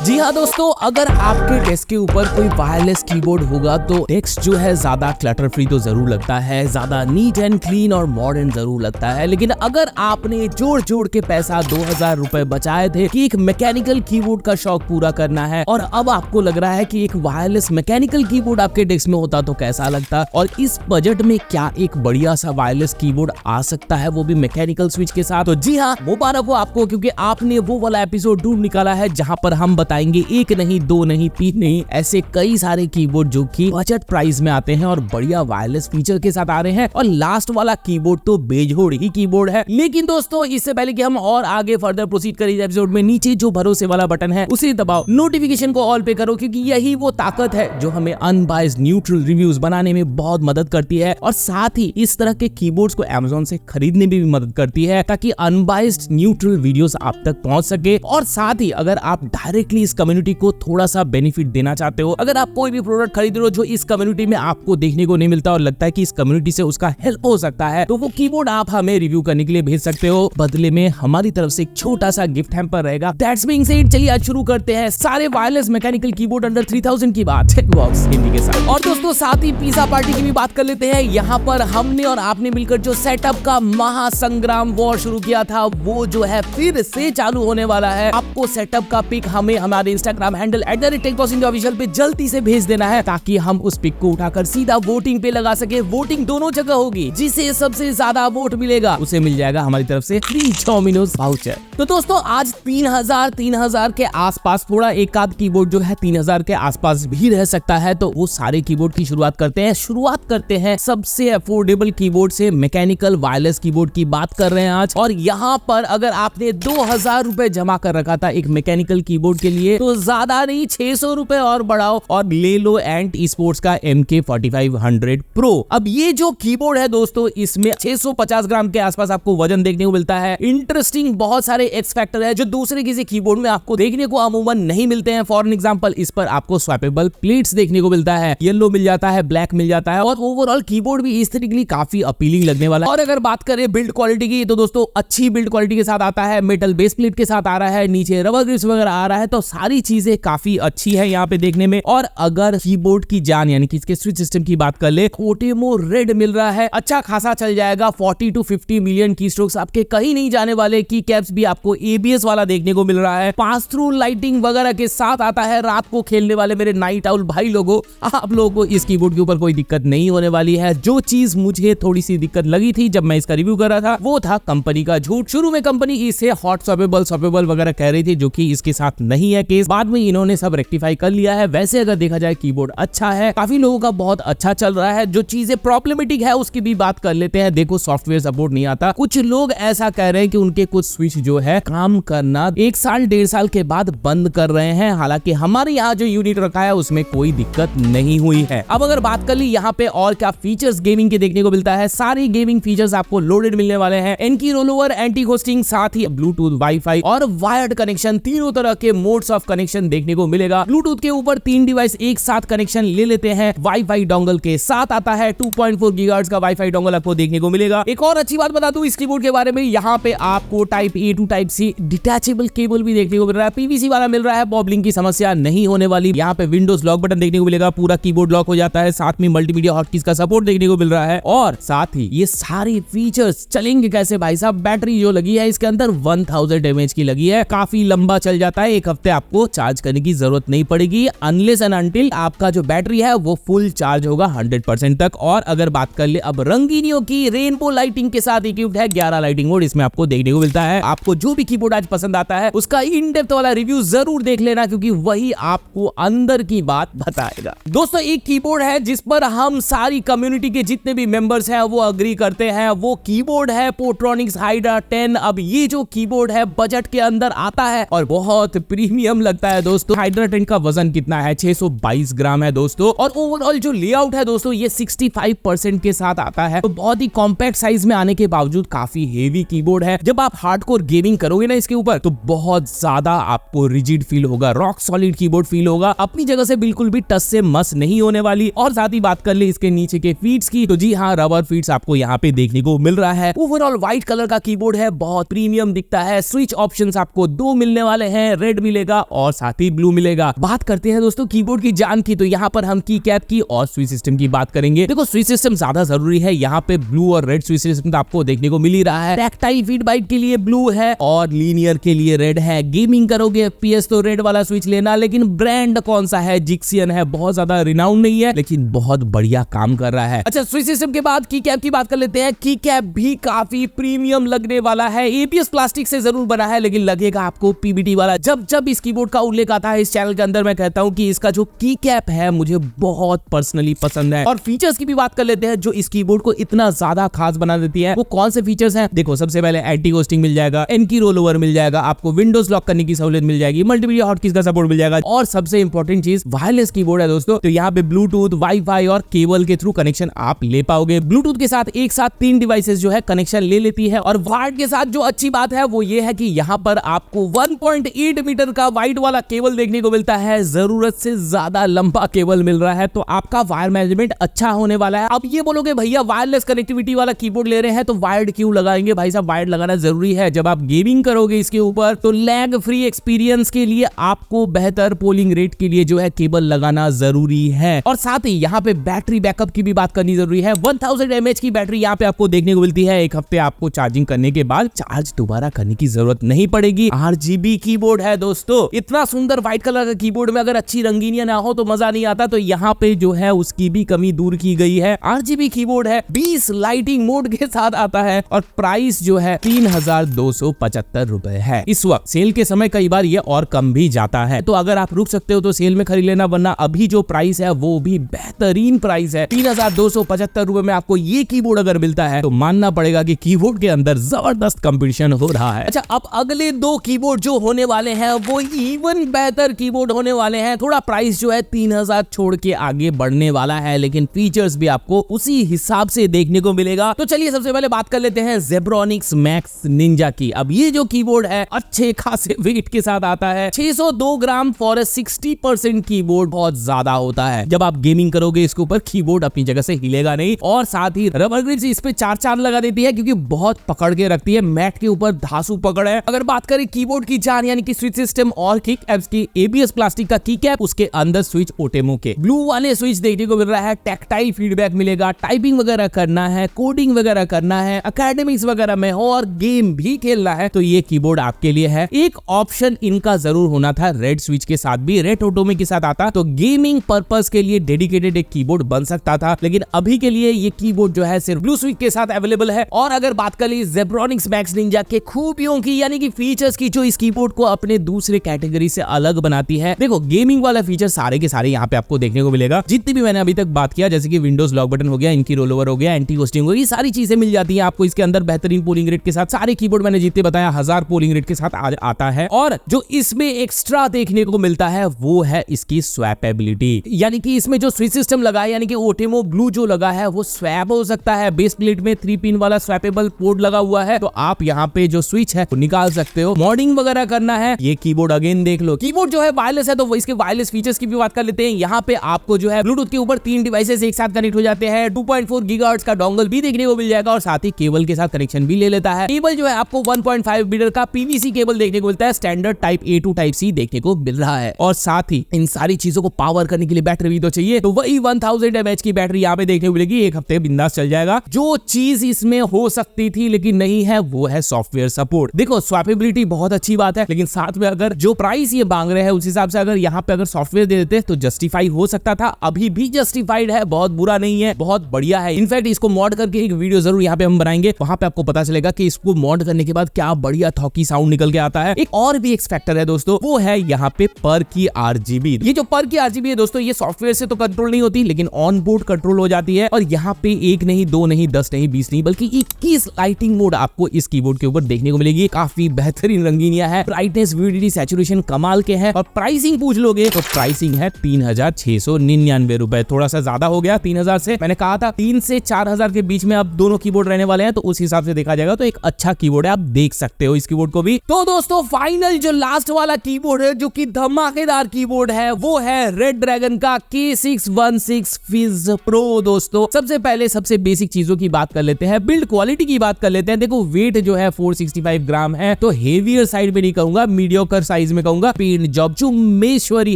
जी हाँ दोस्तों, अगर आपके डेस्क के ऊपर कोई वायरलेस कीबोर्ड होगा तो डेस्क जो है ज्यादा क्लटर फ्री तो जरूर लगता है, ज्यादा नीट एंड क्लीन और मॉडर्न जरूर लगता है। लेकिन अगर आपने जोड़ जोड़ के पैसा 2000 रुपए बचाए थे कि एक मैकेनिकल कीबोर्ड का शौक पूरा करना है और अब आपको लग रहा है कि एक वायरलेस मैकेनिकल कीबोर्ड आपके डेस्क में होता तो कैसा लगता, और इस बजट में क्या एक बढ़िया सा वायरलेस कीबोर्ड आ सकता है, वो भी मैकेनिकल स्विच के साथ। तो जी हाँ, मुबारक हो आपको, क्योंकि आपने वो वाला एपिसोड ढूंढ निकाला है जहां पर हम बताएंगे एक नहीं, दो नहीं, तीन नहीं, ऐसे कई सारे कीबोर्ड जो कि बजट प्राइस में आते हैं और बढ़िया वायरलेस फीचर के साथ आ रहे हैं। और लास्ट वाला कीबोर्ड तो बेजोड़ ही कीबोर्ड है। लेकिन दोस्तों, इससे पहले कि हम और आगे फर्दर प्रोसीड करें एपिसोड में, नीचे जो भरोसे वाला बटन है उसे दबाओ, नोटिफिकेशन को ऑल पे करो, क्योंकि यही वो ताकत है जो हमें अनबायस्ड न्यूट्रल रिव्यूज बनाने में बहुत मदद करती है और साथ ही इस तरह के कीबोर्ड्स को अमेज़न से खरीदने में भी मदद करती है, ताकि अनबायस्ड न्यूट्रल वीडियोस आप तक पहुंच सके। और साथ ही अगर आप डायरेक्टली इस कम्युनिटी को थोड़ा सा बेनिफिट देना चाहते हो, अगर आप कोई भी प्रोडक्ट खरीद रहे हो जो इस कम्युनिटी में आपको देखने को नहीं मिलता और लगता है कि इस कम्युनिटी से उसका हेल्प हो सकता है, तो वो कीबोर्ड आप हमें रिव्यू करने के लिए भेज सकते हो। बदले में हमारी तरफ से एक छोटा सा गिफ्ट हैम्पर रहेगा। दैट्स बीइंग सेड, चलिए आज शुरू करते हैं सारे वायरलेस मैकेनिकल कीबोर्ड अंडर 3000 की बात चेकबॉक्स हिंदी के साथ। और दोस्तों, साथ ही पिज्जा पार्टी की भी बात कर लेते हैं। यहाँ पर हमने और आपने मिलकर जो सेटअप का महासंग्राम वॉर शुरू किया था, वो जो है फिर से चालू होने वाला है। आपको सेटअप का पिक हमें हमारे इंस्टाग्राम हैंडल @techboxindia पे जल्दी से भेज देना है, ताकि हम उस पिक को उठाकर सीधा वोटिंग पे लगा सके। वोटिंग दोनों जगह होगी, जिसे सबसे ज्यादा वोट मिलेगा उसे मिल जाएगा हमारी तरफ से फ्री डोमिनोज वाउचर। तो दोस्तों, आज 3000 के आसपास, थोड़ा एक आध कीबोर्ड जो है 3000 के आसपास भी रह सकता है, तो वो सारे कीबोर्ड की शुरुआत करते हैं सबसे अफोर्डेबल कीबोर्ड से। मैकेनिकल वायरलेस कीबोर्ड की बात कर रहे हैं आज। और यहाँ पर अगर आपने 2000 रुपए जमा कर रखा था एक मैकेनिकल कीबोर्ड के लिए, तो ज्यादा नहीं, 600 रुपए और बढ़ाओ और ले लो एंट स्पोर्ट्स का MK4500 Pro। अब ये जो कीबोर्ड है दोस्तों, इसमें 650 ग्राम के आसपास आपको वजन देखने को मिलता है। इंटरेस्टिंग बहुत सारे एक्स फैक्टर है जो दूसरे किसी कीबोर्ड में आपको देखने को अमूमन नहीं मिलते हैं। फॉर एग्जांपल, इस पर आपको स्वैपेबल प्लेट्स देखने को मिलता है, येलो मिल जाता है, ब्लैक मिल जाता है, और ओवरऑल कीबोर्ड भी एस्थेटिकली काफी अपीलिंग लगने वाला है। और अगर बात करें बिल्ड क्वालिटी की, तो दोस्तों अच्छी बिल्ड क्वालिटी के साथ आता है। मेटल बेस प्लेट के साथ आ रहा है, नीचे रबर ग्रिप्स वगैरह आ रहा है, तो सारी चीजें काफी अच्छी है यहाँ पे देखने में। और अगर कीबोर्ड की जान यानी कि इसके स्विच सिस्टम की बात कर ले, कोटेमो रेड मिल रहा है, अच्छा खासा चल जाएगा। 40 to 50 मिलियन की स्ट्रोक्स आपके कहीं नहीं जाने वाले। की कैप्स भी आपको ABS वाला देखने को मिल रहा है। पास थ्रू लाइटिंग वगैरह के साथ आता है। रात को खेलने वाले मेरे नाइट आउल भाई लोगों, आप लोगों को इस कीबोर्ड के ऊपर कोई दिक्कत नहीं होने वाली है। जो चीज मुझे थोड़ी सी दिक्कत लगी थी जब मैं इसका रिव्यू कर रहा था, वो था कंपनी का झूठ। शुरू में कंपनी इसे हॉट स्वैपेबल वगैरह कह रही थी, जो कि इसके साथ नहीं है केस। बाद में इन्होंने सब रेक्टिफाई कर लिया है। वैसे अगर देखा जाए कीबोर्ड अच्छा है, काफी लोगों का बहुत अच्छा चल रहा है। जो चीजें प्रॉब्लमेटिक है उसकी भी बात कर लेते हैं। देखो, सॉफ्टवेयर सपोर्ट नहीं आता। कुछ लोग ऐसा कह रहे हैं कि उनके कुछ स्विच जो है काम करना 1 साल 1.5 साल के बाद बंद कर रहे हैं। हालांकि हमारे यहाँ जो यूनिट रखा है उसमें कोई दिक्कत नहीं हुई है। अब अगर बात कर ली यहाँ पे और क्या फीचर्स गेमिंग के देखने को मिलता है, सारे गेमिंग फीचर्स आपको लोडेड मिलने वाले हैं। एनकी रोलओवर, एंटी होस्टिंग, साथ ही ब्लूटूथ, वाईफाई और वायर्ड कनेक्शन, तीनों तरह के मोड्स ऑफ कनेक्शन देखने को मिलेगा। ब्लूटूथ के ऊपर 3 डिवाइस एक साथ कनेक्शन ले लेते हैं। वाईफाई डोंगल के साथ आता है। 2.4 गीगाहर्ट्ज का वाईफाई डोंगल आपको देखने को मिलेगा। एक और अच्छी बात बता दूं इस कीबोर्ड के बारे में, यहाँ पे आपको type A to type C detachable cable भी देखने को मिल रहा है। PVC वाला मिल रहा है। बॉबलिंग की समस्या नहीं होने वाली। यहाँ पे विंडोज लॉक बटन देखने को मिलेगा, पूरा कीबोर्ड लॉक हो जाता है। साथ में मल्टीमीडिया हॉटकीज का सपोर्ट देखने को मिल रहा है। और साथ ही ये सारे फीचर्स चलेंगे कैसे भाई साहब? बैटरी जो लगी है इसके अंदर 1000 mAh की लगी है, काफी लंबा चल जाता है। 1 हफ्ते आपको चार्ज करने की जरूरत नहीं पड़ेगी, अनलेस एंड अनटिल आपका जो बैटरी है वो फुल चार्ज होगा 100% तक। और अगर बात कर ले अब रंगीनियों की, रेनबो लाइटिंग के साथ इक्विप्ड है। 11 लाइटिंग मोड इसमें आपको देखने को मिलता है। आपको जो भी कीबोर्ड आज पसंद आता है उसका इन डेप्थ वाला रिव्यू जरूर देख लेना, क्योंकि वही आपको अंदर की बात बताएगा। दोस्तों, एक कीबोर्ड है जिस पर हम सारी कम्युनिटी के जितने भी मेंबर्स हैं वो अग्री करते हैं, वो कीबोर्ड है पोर्ट्रॉनिक्स हाइड्रा 10। अब ये जो कीबोर्ड है बजट के अंदर आता है और बहुत प्रीमियम लगता है दोस्तों। हाइड्रा 10 का वजन कितना है? 622 ग्राम है दोस्तों। और ओवरऑल जो लेआउट है दोस्तों, ये 65% के साथ आता है, तो बहुत ही कॉम्पैक्ट साइज में आने के बावजूद काफी हेवी कीबोर्ड है। जब आप हार्डकोर गेमिंग करोगे ना इसके ऊपर, तो बहुत ज्यादा आपको रिजिड फील होगा, रॉक सॉलिड कीबोर्ड फील होगा। अपनी जगह से बिल्कुल भी टच से मस नहीं होने वाली। और साथ ही बात कर ले इसके नीचे के फीट्स की, तो जी हाँ, रबर फीट्स आपको यहाँ पे देखने को मिल रहा है। ओवरऑल व्हाइट कलर का कीबोर्ड है, बहुत प्रीमियम दिखता है। स्विच ऑप्शंस आपको 2 मिलने वाले हैं, रेड मिलेगा मिलेगा और साथ ही ब्लू मिलेगा। बात करते हैं दोस्तों कीबोर्ड की जान की, तो यहाँ पर हम की कैप की और स्विच सिस्टम की बात करेंगे। देखो स्विच सिस्टम ज्यादा जरूरी है, यहाँ पे ब्लू और रेड स्विच सिस्टम तो आपको देखने को मिल ही रहा है। टैक्टाइल फीडबैक के लिए ब्लू है और लीनियर के लिए रेड है। गेमिंग करोगे FPS तो रेड वाला स्विच लेना, लेकिन ब्रांड कौन सा है? जिक्सियन है, बहुत ज्यादा रिनाउंड नहीं है लेकिन बहुत बढ़िया काम कर रहा है। अच्छा स्विच सिस्टम के बाद की कैप की बात कर लेते हैं। की कैप भी काफी प्रीमियम लगने वाला है। ABS प्लास्टिक से जरूर बना है लेकिन लगेगा आपको PBT वाला। जब जब इस कीबोर्ड का उल्लेख आता है इस चैनल के अंदर मैं कहता हूं कि इसका जो की कैप है मुझे बहुत पर्सनली पसंद है। और फीचर्स की भी बात कर लेते हैं जो इस कीबोर्ड को इतना ज्यादा खास बना देती है। वो कौन से फीचर्स हैं? देखो सबसे पहले एंटी घोस्टिंग मिल जाएगा, N-की रोल ओवर मिल जाएगा, आपको विंडोज लॉक करने की सहूलियत मिल जाएगी, मल्टीमीडिया हॉटकीज का सपोर्ट मिल जाएगा और सबसे इंपॉर्टेंट चीज वायरलेस कीबोर्ड है दोस्तों। तो यहाँ पे ब्लूटूथ, वाईफाई और केबल के थ्रू कनेक्शन आप ले पाओगे। ब्लूटूथ के साथ एक साथ 3 डिवाइसेस जो है कनेक्शन ले लेती है। और वायर्ड के साथ जो अच्छी बात है वो ये है कि यहाँ पर आपको 1.8 मीटर का वाइड वाला केबल देखने को मिलता है। जरूरत से ज्यादा लंबा केबल मिल रहा है तो आपका वायर मैनेजमेंट अच्छा होने वाला है। अब ये बोलोगे भैया वायरलेस कनेक्टिविटी वाला कीबोर्ड ले रहे हैं तो वायर्ड क्यों लगाएंगे? भाई साहब वायर्ड लगाना जरूरी है। जब आप गेमिंग करोगे इसके ऊपर तो लैग फ्री एक्सपीरियंस के लिए आपको बेहतर पोलिंग रेट के लिए जो है केबल लगाना जरूरी है। और साथ ही यहाँ पे बैटरी बैकअप की भी बात करनी जरूरी है। 1000 mAh की बैटरी यहाँ पे आपको देखने को मिलती है। एक हफ्ते आपको चार्जिंग करने के बाद चार्ज दोबारा करने की जरूरत नहीं पड़ेगी। RGB कीबोर्ड है दोस्तों। इतना सुंदर व्हाइट कलर का कीबोर्ड में अगर अच्छी रंगीनियां ना हो तो मजा नहीं आता। तो यहाँ पे जो है उसकी भी कमी दूर की गई है। RGB कीबोर्ड है, 20 लाइटिंग मोड के साथ आता है और प्राइस जो है 3275 रुपए है इस वक्त। सेल के समय कई बार ये और कम भी जाता है, तो अगर आप रुक सकते हो तो सेल में खरीद लेना, वरना अभी जो प्राइस है वो भी बेहतरीन प्राइस है। 3275 रुपए में आपको ये कीबोर्ड अगर मिलता है तो मानना पड़ेगा कि कीबोर्ड के अंदर जबरदस्त कंपटीशन हो रहा है। अच्छा अब अगले 2 कीबोर्ड जो होने वाले हैं वो इवन बेहतर कीबोर्ड होने वाले हैं। थोड़ा प्राइस जो है 3000 छोड़ के आगे बढ़ने वाला है लेकिन फीचर्स भी आपको उसी हिसाब से देखने को मिलेगा। तो चलिए सबसे पहले बात कर लेते हैं Zebronics Max Ninja की। अब ये जो कीबोर्ड है अच्छे खासे वेट के साथ आता है। 602 ग्राम फॉर 60% कीबोर्ड बहुत ज्यादा होता है। जब आप गेमिंग करोगे इसके ऊपर कीबोर्ड अपनी जगह से हिलेगा नहीं। और साथ ही रबर ग्रिप्स इस पे 4 लगा देती है क्योंकि बहुत पकड़ के रखती है। मैट के ऊपर धांसू पकड़ है। अगर बात करें कीबोर्ड की जान यानी कि स्विच सिस्टम और किक एप्स की, ABS प्लास्टिक का की कैप, उसके अंदर स्विच ओटेमो के ब्लू वाले स्विच देखने को मिल रहा है। टैक्टाइल फीडबैक मिलेगा, टाइपिंग वगैरह करना है, कोडिंग वगैरह करना है, एकेडमिक्स वगैरह में हो और गेम भी खेलना है तो ये कीबोर्ड आपके लिए है। एक ऑप्शन इनका जरूर होना था रेड स्विच के साथ भी, रेड ऑटोमे के साथ आता तो गेमिंग पर्पस के लिए डेडिकेटेड एक कीबोर्ड बन सकता था, लेकिन अभी के लिए ये कीबोर्ड जो है सिर्फ ब्लू स्विच के साथ अवेलेबल है। और अगर बात करें Zebronics Max Ninja के खूबियों की यानी कि फीचर्स की जो इस कीबोर्ड को अपने दूसरे कैटेगरी से अलग बनाती है, देखो गेमिंग वाला फीचर सारे के सारे यहाँ पे आपको देखने को मिलेगा। जितनी भी मैंने अभी तक बात किया जैसे कि विंडोज लॉक बटन हो गया, इनकी रोल ओवर हो गया, एंटी घोस्टिंग हो गई, सारी चीजें मिल जाती है आपको इसके अंदर बेहतरीन पोलिंग रेट के साथ। सारे कीबोर्ड मैंने जितने बताया 1000 पोलिंग रेट के साथ आता है। और जो इसमें एक्स्ट्रा देखने को मिलता है वो है इसकी स्वैपेबिलिटी, यानी कि इसमें जो स्विच सिस्टम लगा है यानी कि ओटेमो ब्लू जो लगा है वो स्वैप हो सकता है। बेस प्लेट में 3 पिन वाला स्वैपेबल पोर्ट लगा हुआ है तो आप यहाँ पे जो स्विच है वो निकाल सकते हो। मॉडिंग वगैरह करना है, ये कीबोर्ड अगेन देख लो। कीबोर्ड जो है वायरलेस है तो इसके वायरलेस फीचर्स की भी बात कर लेते हैं। यहाँ पे आपको जो है ब्लूटूथ के ऊपर 3 डिवाइसेस एक साथ कनेक्ट हो जाते हैं। 2.4 गीगाहर्ट्ज का डोंगल भी देखने को मिल जाएगा और साथ ही केबल के साथ कनेक्शन भी ले लेता है। केबल जो है आपको 1.5 मीटर का PVC केबल देखने को मिलता है। Standard type A to type C देखने को मिल रहा है। और साथ ही इन सारी चीजों को पावर करने के लिए बैटरी भी तो चाहिए, तो वही 1000 mAh की बैटरी यहाँ पे देखने को मिलेगी। एक हफ्ते बिंदास चल जाएगा। जो चीज इसमें हो सकती थी लेकिन नहीं है वो है सॉफ्टवेयर सपोर्ट। देखो स्वैपेबिलिटी बहुत अच्छी बात है लेकिन साथ में अगर जो प्राइस ये मांग रहे हैं उस हिसाब से अगर यहाँ पे अगर सॉफ्टवेयर दे देते तो जस्टिफाई हो सकता था। अभी भी जस्टिफाइड है, बहुत बुरा नहीं है, बहुत बढ़िया है। इनफैक्ट इसको मॉड करके एक वीडियो जरूर यहाँ पे हम बनाएंगे, वहां पे आपको पता चलेगा कि इसको मॉड करने के बाद क्या बढ़िया थॉकी साउंड निकल के आता है। एक और भी एक्स फैक्टर है दोस्तों, वो है यहाँ पे पर की RGB। ये जो पर की RGB है दोस्तों ये सॉफ्टवेयर से तो कंट्रोल नहीं होती लेकिन ऑन बोर्ड कंट्रोल हो जाती है। और यहाँ पे 1 नहीं 2 नहीं 10 नहीं 20 नहीं बल्कि 21 लाइटिंग मोड आपको इस कीबोर्ड के ऊपर देखने को मिलेगी। काफी बेहतरीन रंगीनिया है, ब्राइटनेस, विविडिटी, सैचुरेशन कमाल के हैं। और प्राइसिंग पूछ लोगे तो प्राइसिंग है 3699 रुपए। थोड़ा सा ज्यादा हो गया 3000 से, मैंने कहा था 3 से 4000 के बीच में अब दोनों कीबोर्ड रहने वाले हैं तो उस हिसाब से देखा जाएगा तो एक अच्छा कीबोर्ड है, आप देख सकते हो इस कीबोर्ड को भी। तो दोस्तों फाइनल जो लास्ट वाला कीबोर्ड है जो कि धमाकेदार कीबोर्ड है वो है रेड ड्रैगन का K616 Fizz Pro। दोस्तों सबसे पहले सबसे बेसिक चीजों की बात कर लेते हैं, बिल्ड क्वालिटी की बात कर लेते हैं। देखो वेट जो है 465 ग्राम है तो हेवियर साइड में नहीं कहूंगा, मीडियोकर साइज प्राइस में कहूंगा पेंट जॉब चुम्मेश्वरी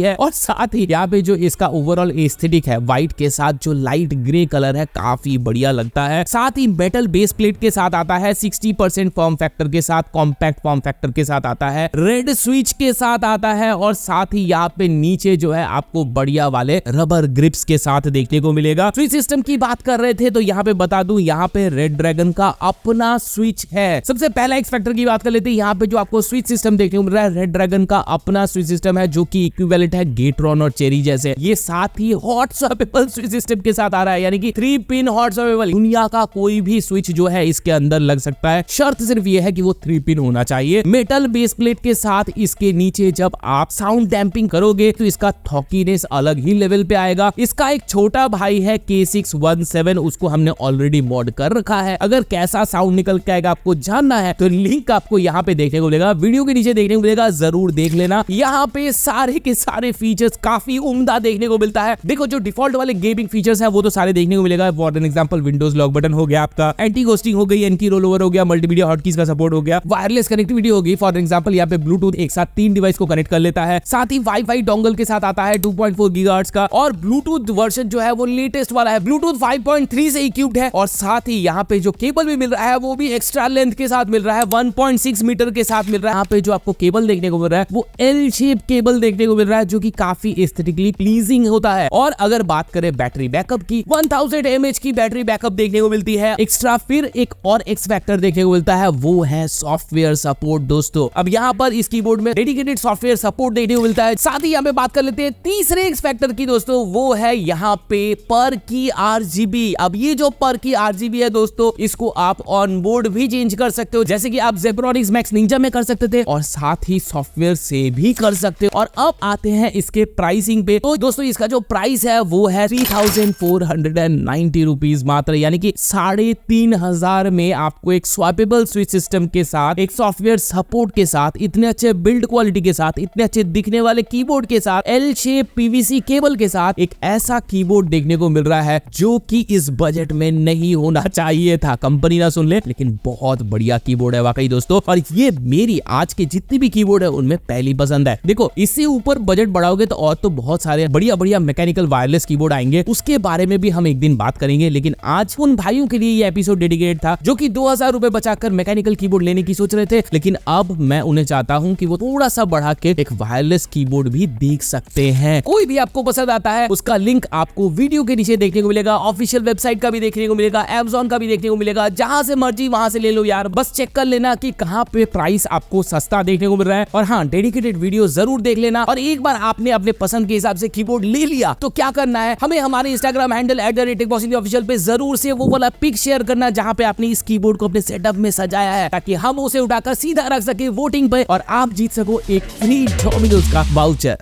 है। और साथ ही यहाँ पे जो इसका ओवरऑल एस्थेटिक है व्हाइट के साथ जो लाइट ग्रे कलर है काफी बढ़िया लगता है। साथ ही मेटल बेस प्लेट के साथ आता है, 60% फॉर्म फैक्टर के साथ, कॉम्पैक्ट फॉर्म फैक्टर के साथ आता है, रेड स्विच के साथ आता है और साथ ही यहाँ पे नीचे जो है आपको बढ़िया वाले रबर ग्रिप्स के साथ देखने को मिलेगा। स्विच सिस्टम की बात कर रहे थे तो यहाँ पे बता दूं यहाँ पे रेड ड्रैगन का अपना स्विच है। सबसे पहला एक्स फैक्टर की बात कर लेते हैं, यहाँ पे जो आपको स्विच सिस्टम देखने को मिल रहा है रेड ड्रैगन का अपना स्विच सिस्टम है जो कि इक्विवेलेंट है गेट्रॉन और चेरी जैसे। ये साथ ही हॉट स्वैपेबल स्विच सिस्टम के साथ आ रहा है, यानी कि 3 पिन हॉट स्वैपेबल। दुनिया का कोई भी स्विच जो है इसके अंदर लग सकता है, शर्त सिर्फ ये है कि वो 3 पिन होना चाहिए। मेटल बेस प्लेट के साथ इसके नीचे जब आप साउंड डैम्पिंग करोगे तो इसका थॉकीनेस अलग ही लेवल पे आएगा। इसका एक छोटा भाई है K617, उसको हमने ऑलरेडी मॉड कर रखा है। अगर कैसा साउंड निकल के आएगा आपको जानना है तो लिंक आपको यहाँ पे देखने को मिलेगा, वीडियो के नीचे देखने को मिलेगा, जरूर देख लेना। यहाँ पे सारे के सारे फीचर्स काफी उम्दा देखने को मिलता है। देखो जो डिफॉल्ट वाले गेमिंग फीचर्स है वो तो सारे देखने को मिलेगा। For an example Windows lock button हो गया, आपका एंटी घोस्टिंग हो गई, एनकी रोल ओवर हो गया, मल्टीमीडिया हॉटकीज का सपोर्ट हो गया, वायरलेस कनेक्टिविटी होगी। फॉर एग्जांपल यहाँ पे ब्लूटूथ एक साथ 3 डिवाइस को कनेक्ट कर लेता है। साथ ही वाईफाई डोंगल के साथ आता है 2.4 गीगाहर्ट्ज का, और ब्लूटूथ वर्जन जो है वो लेटेस्ट वाला है, ब्लूटूथ 5.3 से इक्विप्ड है। और साथ ही यहाँ पे जो केबल भी मिल रहा है वो भी एक्स्ट्रा लेंथ के साथ मिल रहा है, 1.6 मीटर के साथ मिल रहा है। यहाँ पे जो आपको केबल देखने को मिल रहा है वो L शेप केबल देखने को मिल रहा है जो कि काफी एस्थेटिकली प्लीजिंग होता है। और अगर बात करें बैटरी बैकअप की, 1000 mAh की बैटरी बैकअप देखने को मिलती है। एक्स्ट्रा फिर एक और एक्स फैक्टर देखने को मिलता है, वो है सॉफ्टवेयर सपोर्ट दोस्तों। अब यहाँ पर इस कीबोर्ड में डेडिकेटेड सॉफ्टवेयर सपोर्ट देखने को मिलता है। साथ ही यहाँ पे बात कर लेते हैं तीसरे एक्स फैक्टर की दोस्तों, वो है यहाँ पे पर की RGB। अब ये जो पर की RGB है दोस्तों, इसको आप ऑन बोर्ड भी चेंज कर सकते हो, जैसे कि आप Zebronics Max Ninja में कर सकते थे और साथ ही सॉफ्टवेयर से भी कर सकते हो। और अब आते हैं इसके प्राइसिंग पे। तो दोस्तों इसका जो प्राइस है वो है 3490 रुपीज मात्र, यानी कि 3500 में आपको एक स्वैपेबल स्विच सिस्टम के साथ, एक सॉफ्टवेयर सपोर्ट के साथ, इतने अच्छे बिल्ड क्वालिटी के साथ, इतने अच्छे दिखने वाले कीबोर्ड के साथ, L शेप PVC केबल के साथ एक ऐसा कीबोर्ड देखने को मिल रहा है जो कि इस बजट में नहीं होना चाहिए था। कंपनी ना सुन ले, लेकिन बहुत बढ़िया कीबोर्ड है वाकई दोस्तों। और ये मेरी आज के जितनी भी कीबोर्ड है उनमें पहली पसंद है। देखो इससे ऊपर बजट बढ़ाओगे तो और तो बहुत सारे बढ़िया बढ़िया मैकेनिकल वायरलेस कीबोर्ड आएंगे, उसके बारे में भी हम एक दिन बात करेंगे। लेकिन आज उन भाइयों के लिए ये एपिसोड डेडिकेटेड था जो कि 2000 रुपए बचाकर मैकेनिकल कीबोर्ड लेने की सोच रहे थे, लेकिन अब मैं उन्हें चाहता हूं कि वो थोड़ा सा बढ़ा के एक वायरलेस कीबोर्ड भी देख सकते हैं। कोई भी आपको पसंद आता है उसका लिंक आपको वीडियो के नीचे देखने को मिलेगा, ऑफिशियल वेबसाइट का भी देखने को मिलेगा, Amazon का भी देखने को मिलेगा, जहां से मर्जी वहां से ले लो यार। बस चेक कर लेना कि कहां पे प्राइस आपको सस्ता देखने को मिल रहा है। और हाँ, डेडिकेटेड वीडियो जरूर देख लेना। और एक बार आपने अपने पसंद के हिसाब से कीबोर्ड ले लिया तो क्या करना है, हमें हमारे इंस्टाग्राम हैंडल @techboss पे जरूर से वो वाला पिक शेयर करना जहां पे आपने इस कीबोर्ड को अपने सेटअप में सजाया है, ताकि हम उसे उठाकर सीधा रख सके वोटिंग पे और आप जीत सको एक फ्री डोमिनोज का वाउचर।